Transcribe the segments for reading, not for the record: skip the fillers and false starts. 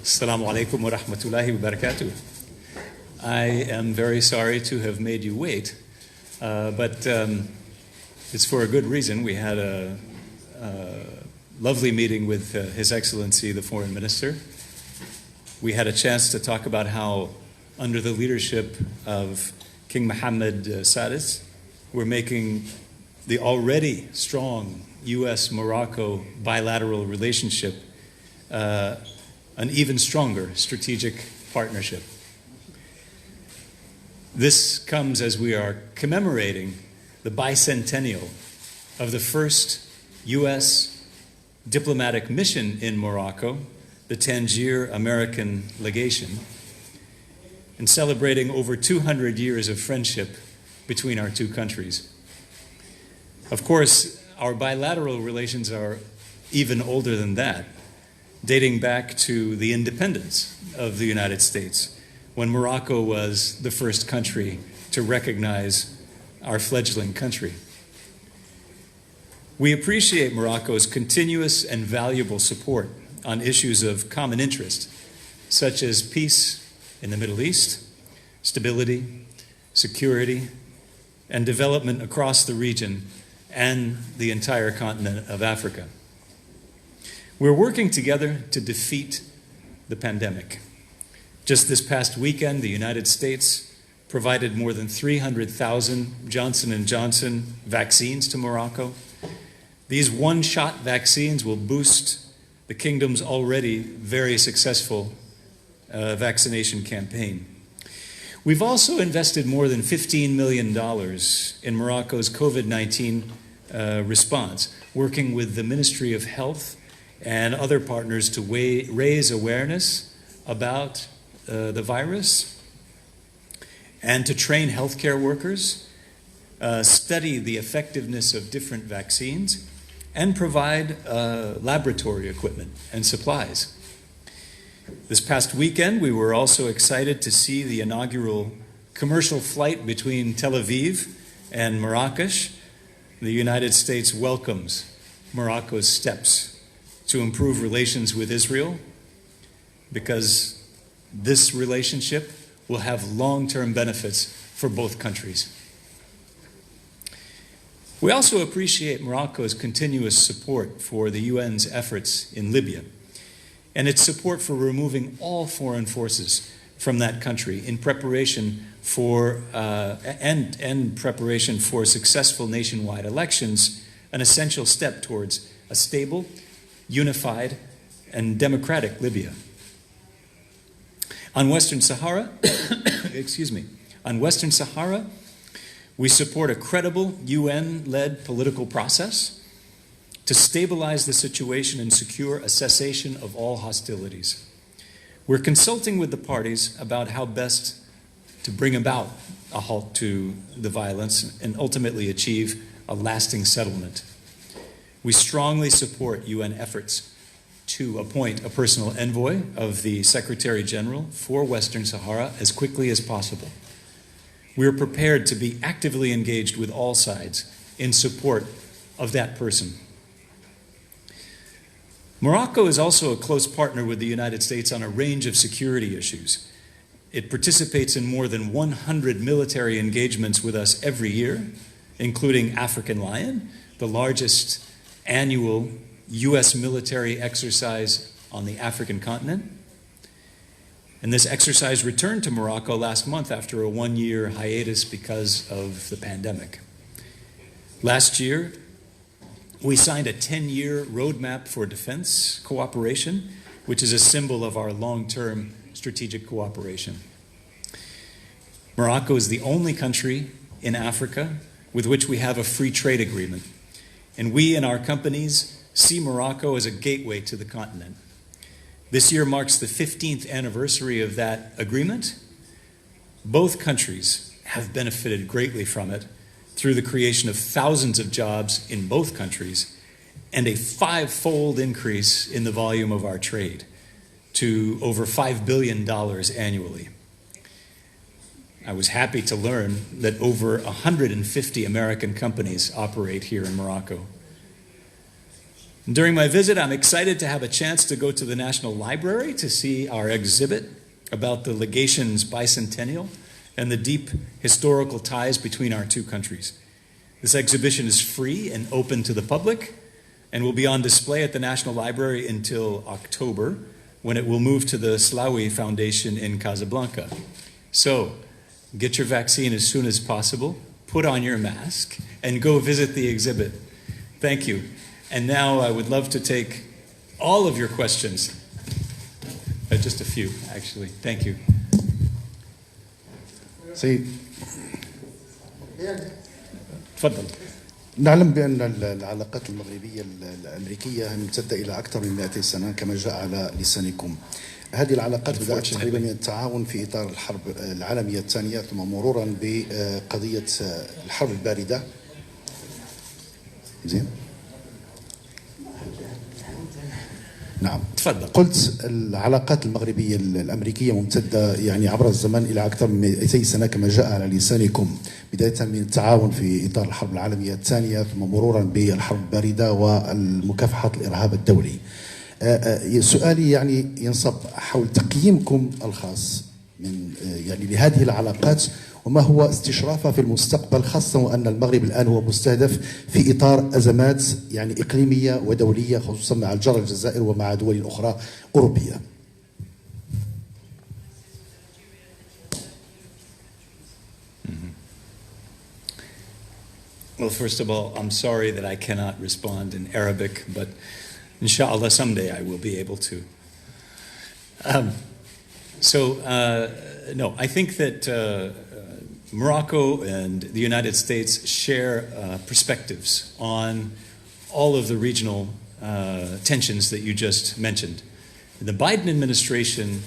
Assalamu alaikum wa rahmatullahi wa barakatuh. I am very sorry to have made you wait, but it's for a good reason. We had a lovely meeting with His Excellency, the Foreign Minister. We had a chance to talk about how, under the leadership of King Mohammed Sadis, we're making the already strong U.S.-Morocco bilateral relationship an even stronger strategic partnership. This comes as we are commemorating the bicentennial of the first U.S. diplomatic mission in Morocco, the Tangier American Legation, and celebrating over 200 years of friendship between our two countries. Of course, our bilateral relations are even older than that, dating back to the independence of the United States, when Morocco was the first country to recognize our fledgling country. We appreciate Morocco's continuous and valuable support on issues of common interest, such as peace in the Middle East, stability, security, and development across the region and the entire continent of Africa. We're working together to defeat the pandemic. Just this past weekend, the United States provided more than 300,000 Johnson & Johnson vaccines to Morocco. These one-shot vaccines will boost the kingdom's already very successful vaccination campaign. We've also invested more than $15 million in Morocco's COVID-19 response, working with the Ministry of Health and other partners to raise awareness about the virus and to train healthcare workers, study the effectiveness of different vaccines, and provide laboratory equipment and supplies. This past weekend, we were also excited to see the inaugural commercial flight between Tel Aviv and Marrakesh. The United States welcomes Morocco's steps to improve relations with Israel, because this relationship will have long-term benefits for both countries. We also appreciate Morocco's continuous support for the UN's efforts in Libya and its support for removing all foreign forces from that country in preparation for preparation for successful nationwide elections, an essential step towards a stable, unified, and democratic Libya. On Western Sahara, on Western Sahara, we support a credible UN-led political process to stabilize the situation and secure a cessation of all hostilities. We're consulting with the parties about how best to bring about a halt to the violence and ultimately achieve a lasting settlement. We strongly support UN efforts to appoint a personal envoy of the Secretary General for Western Sahara as quickly as possible. We are prepared to be actively engaged with all sides in support of that person. Morocco is also a close partner with the United States on a range of security issues. It participates in more than 100 military engagements with us every year, including African Lion, the largest annual U.S. military exercise on the African continent. And this exercise returned to Morocco last month after a one-year hiatus because of the pandemic. Last year, we signed a 10-year roadmap for defense cooperation, which is a symbol of our long-term strategic cooperation. Morocco is the only country in Africa with which we have a free trade agreement. And we and our companies see Morocco as a gateway to the continent. This year marks the 15th anniversary of that agreement. Both countries have benefited greatly from it through the creation of thousands of jobs in both countries and a 5-fold increase in the volume of our trade to over $5 billion annually. I was happy to learn that over 150 American companies operate here in Morocco. During my visit, I'm excited to have a chance to go to the National Library to see our exhibit about the legation's bicentennial and the deep historical ties between our two countries. This exhibition is free and open to the public and will be on display at the National Library until October, when it will move to the Slawi Foundation in Casablanca. So, get your vaccine as soon as possible, put on your mask, and go visit the exhibit. Thank you. And now I would love to take all of your questions. Just a few, actually. Thank you. سيد، تفضل. نعلم بأن العلاقات المغربية الأمريكية ممتدة إلى أكثر من 200 سنة كما جاء على لسانكم. هذه العلاقات بدأت تقريبا من التعاون في إطار الحرب العالمية الثانية، ثم مرورا بقضية الحرب الباردة. زين؟ نعم. تفضل. قلت العلاقات المغربية الأمريكية ممتدة يعني عبر الزمن إلى أكثر من 200 سنة كما جاء على لسانكم، بداية من التعاون في إطار الحرب العالمية الثانية، ثم مرورا بالحرب الباردة والمكافحة الإرهاب الدولي. سؤالي يعني ينصب حول تقييمكم الخاص من يعني لهذه العلاقات، وما هو استشرافها في المستقبل، خاصة وأن المغرب الآن هو مستهدف في إطار أزمات يعني إقليمية ودولية، خصوصا مع الجار الجزائر ومع دول أخرى أوروبية. Well, first of all, I'm sorry that I cannot respond in Arabic, but inshallah someday I will be able to. No, I think that Morocco and the United States share perspectives on all of the regional tensions that you just mentioned. The Biden administration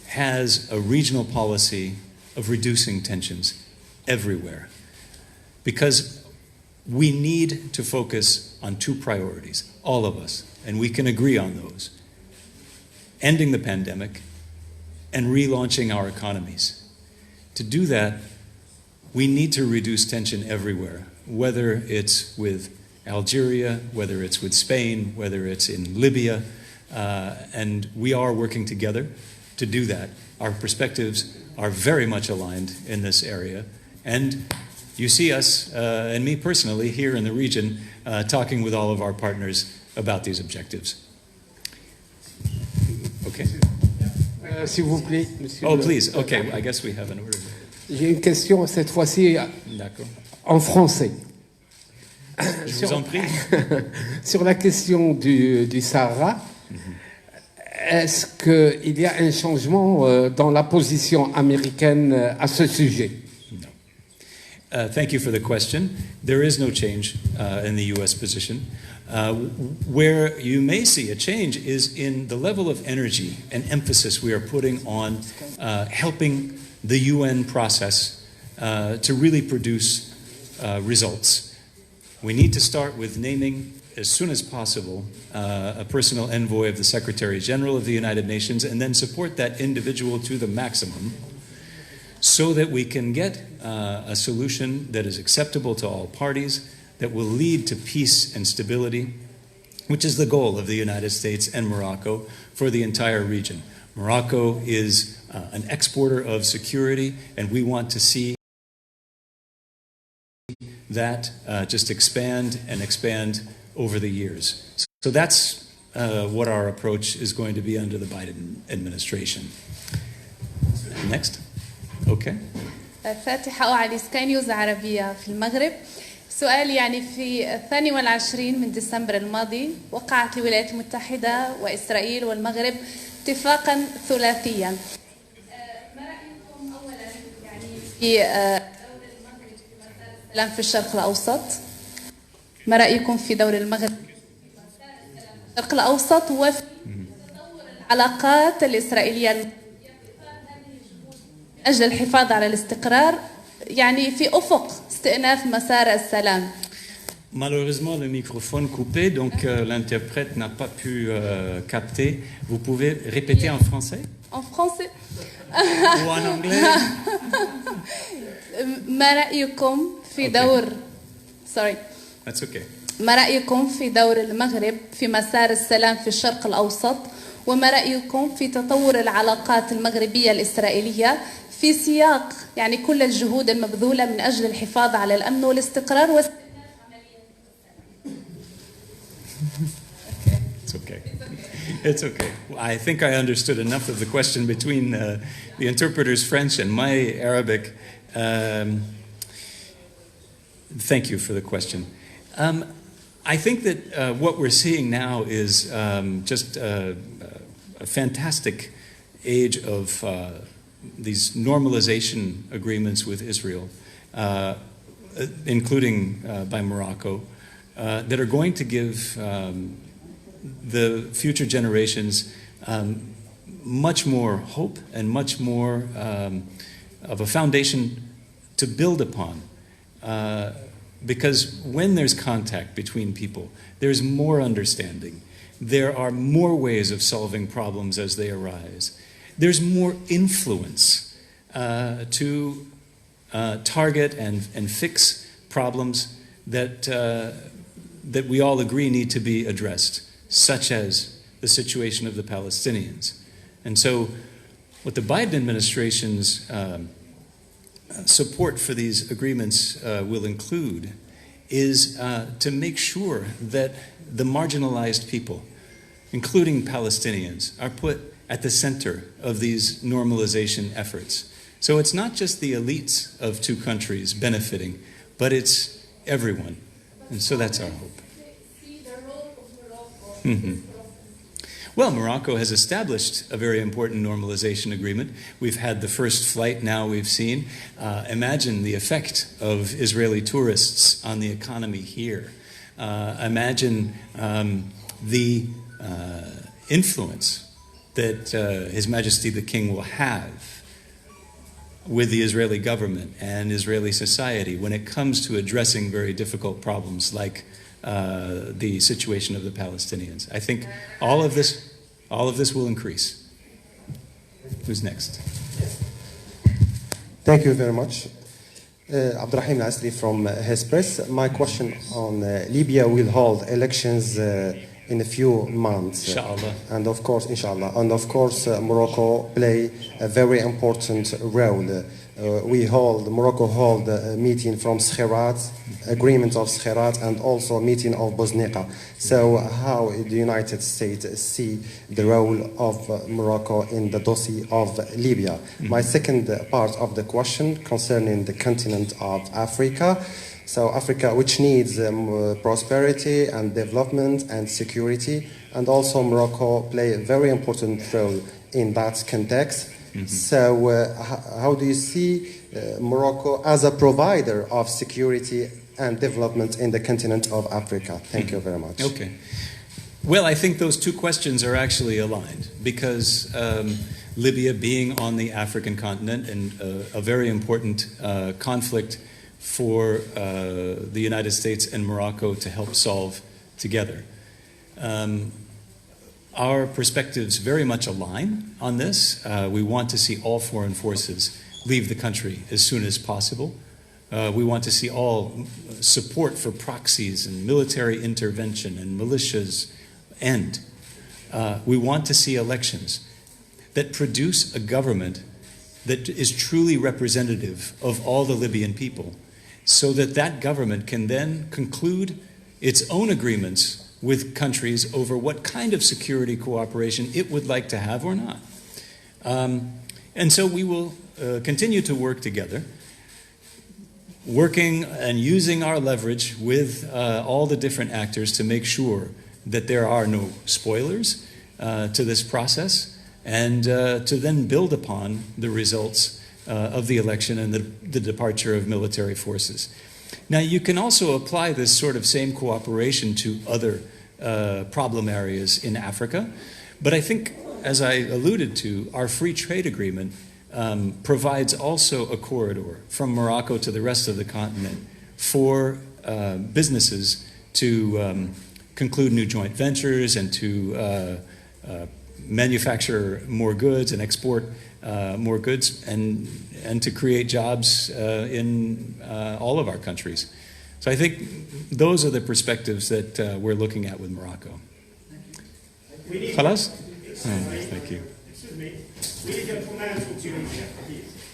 has a regional policy of reducing tensions everywhere, because we need to focus on two priorities, all of us, and we can agree on those: ending the pandemic and relaunching our economies. To do that, we need to reduce tension everywhere, whether it's with Algeria, whether it's with Spain, whether it's in Libya, and we are working together to do that. Our perspectives are very much aligned in this area, and you see us, and me personally, here in the region, talking with all of our partners about these objectives. Okay. S'il vous plaît, monsieur. Oh, please. Okay, I guess we have an order. J'ai une question cette fois-ci en français. Je vous en prie. Sur la question du Sahara, est-ce qu'il y a un changement dans la position américaine à ce sujet? Thank you for the question. There is no change in the U.S. position. Where you may see a change is in the level of energy and emphasis we are putting on helping the UN process to really produce results. We need to start with naming, as soon as possible, a personal envoy of the Secretary General of the United Nations, and then support that individual to the maximum, so that we can get a solution that is acceptable to all parties, that will lead to peace and stability, which is the goal of the United States and Morocco for the entire region. Morocco is an exporter of security, and we want to see that just expand and expand over the years. So that's what our approach is going to be under the Biden administration. Next. Okay. فاتحة على سكاي نيوز عربية في المغرب. سؤال يعني في 22 من ديسمبر الماضي وقعت الولايات المتحدة وإسرائيل والمغرب اتفاقا ثلاثيا. ما رأيكم أولا يعني في دور المغرب في مسار السلام في الشرق الأوسط؟ ما رأيكم في دور المغرب في مسار السلام في الشرق الأوسط وفي تطور العلاقات الإسرائيلية من أجل الحفاظ على الاستقرار يعني في أفق استئناف مسار السلام. Malheureusement, le microphone coupé, donc l'interprète n'a pas pu capter. Vous pouvez répéter en français? En français. Ou en anglais? ما رأيكم في دور... Sorry. That's okay. ما رأيكم في دور المغرب في مسار السلام في الشرق الأوسط؟ وما رأيكم في تطور العلاقات المغربية الإسرائيلية في سياق يعني كل الجهود المبذولة من أجل الحفاظ على الأمن والاستقرار It's okay. It's okay. I think I understood enough of the question between the interpreter's French and my Arabic. Thank you for the question. I think that what we're seeing now is just a fantastic age of these normalization agreements with Israel, including by Morocco, that are going to give the future generations much more hope and much more of a foundation to build upon. Because when there's contact between people, there's more understanding. There are more ways of solving problems as they arise. There's more influence to target and fix problems that we all agree need to be addressed, such as the situation of the Palestinians. And so what the Biden administration's support for these agreements will include is to make sure that the marginalized people, including Palestinians, are put at the center of these normalization efforts. So it's not just the elites of two countries benefiting, but it's everyone. And so that's our hope. Mm-hmm. Well, Morocco has established a very important normalization agreement. We've had the first flight now we've seen. Imagine the effect of Israeli tourists on the economy here. Imagine the influence that His Majesty the King will have with the Israeli government and Israeli society when it comes to addressing very difficult problems like the situation of the Palestinians. I think all of this will increase. Who's next? Thank you very much. Abdurrahim Asli from Hespress. My question on Libya will hold elections in a few months. Inshallah. And of course, inshallah. And of course, Morocco play a very important role. Morocco hold a meeting from Skhirat, agreement of Skhirat, and also a meeting of Bosniqa. So how the United States see the role of Morocco in the dossier of Libya? Mm-hmm. My second part of the question concerning the continent of Africa. So Africa, which needs prosperity and development and security, and also Morocco play a very important role in that context. Mm-hmm. So how do you see Morocco as a provider of security and development in the continent of Africa? Thank you very much. Okay. Well, I think those two questions are actually aligned because Libya being on the African continent and a very important conflict for the United States and Morocco to help solve together. Our perspectives very much align on this. We want to see all foreign forces leave the country as soon as possible. We want to see all support for proxies and military intervention and militias end. We want to see elections that produce a government that is truly representative of all the Libyan people, so that that government can then conclude its own agreements with countries over what kind of security cooperation it would like to have or not. And so we will continue to work together, working and using our leverage with all the different actors to make sure that there are no spoilers to this process, and to then build upon the results of the election and the departure of military forces. Now, you can also apply this sort of same cooperation to other problem areas in Africa, but I think, as I alluded to, our free trade agreement provides also a corridor from Morocco to the rest of the continent for businesses to conclude new joint ventures and to manufacture more goods and export more goods and to create jobs in all of our countries. So I think those are the perspectives that we're looking at with Morocco. خلاص? Thank you. Excuse me. We need a command for Tunisia, please.